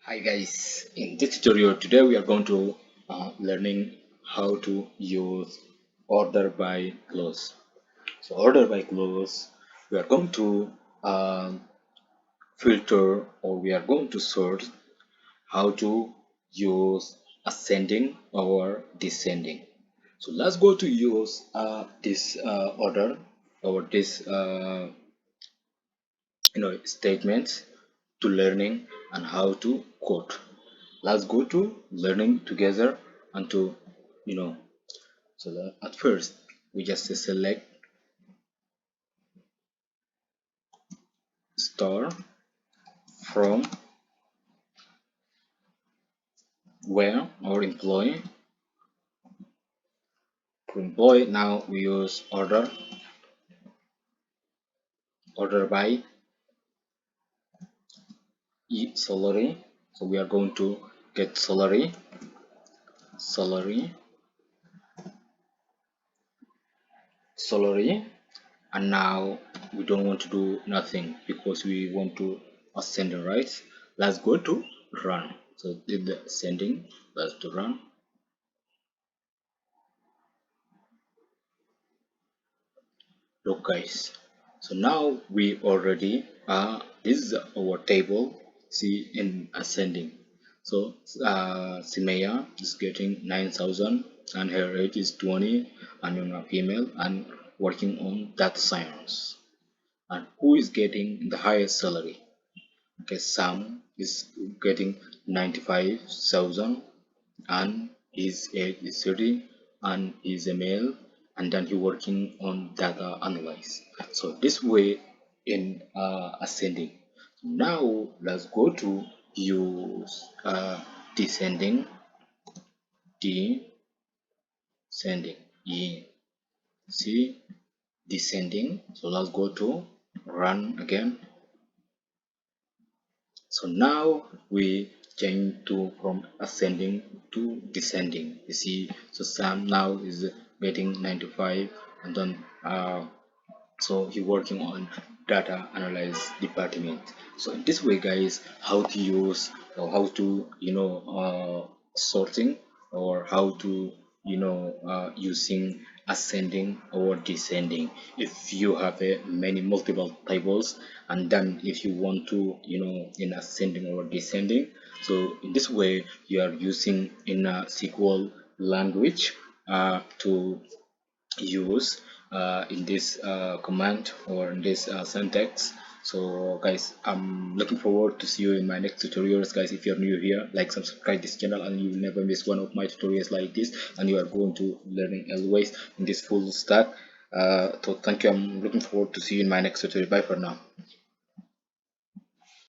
Hi guys, in this tutorial today we are going to learning how to use order by clause. So order by clause, we are going to filter, or we are going to sort how to use ascending or descending. So let's go to use this order or this statements to learning and how to code. Let's go to learning together and to you know so that at first we just select store from where or employee. For employee, now we use order by salary. So we are going to get salary salary, and now we don't want to do nothing because we want to ascend, right? Let's go to run. So did the ascending, let's to run. Look guys, so now we already this is our table. See, in ascending, so Simea is getting 9,000 and her age is 20 and a female and working on data science. And who is getting the highest salary? Okay, Sam is getting 95,000 and his age is 30 and he's a male, and then he working on data analyze. So this way in ascending. Now let's go to use descending. Descending, yeah, see, descending. So let's go to run again. So now we change to from ascending to descending. You see, so Sam now is getting 95, and then so he working on data analyze department. So in this way, guys, how to use or how to sorting, or how to using ascending or descending if you have a many multiple tables, and then if you want to in ascending or descending. So in this way you are using in a SQL language to use in this command or in this syntax. So guys, I'm looking forward to see you in my next tutorials. Guys, if you're new here, like, subscribe this channel and you will never miss one of my tutorials like this, and you are going to learning always in this full stack. So thank you. I'm looking forward to see you in my next tutorial. Bye for now.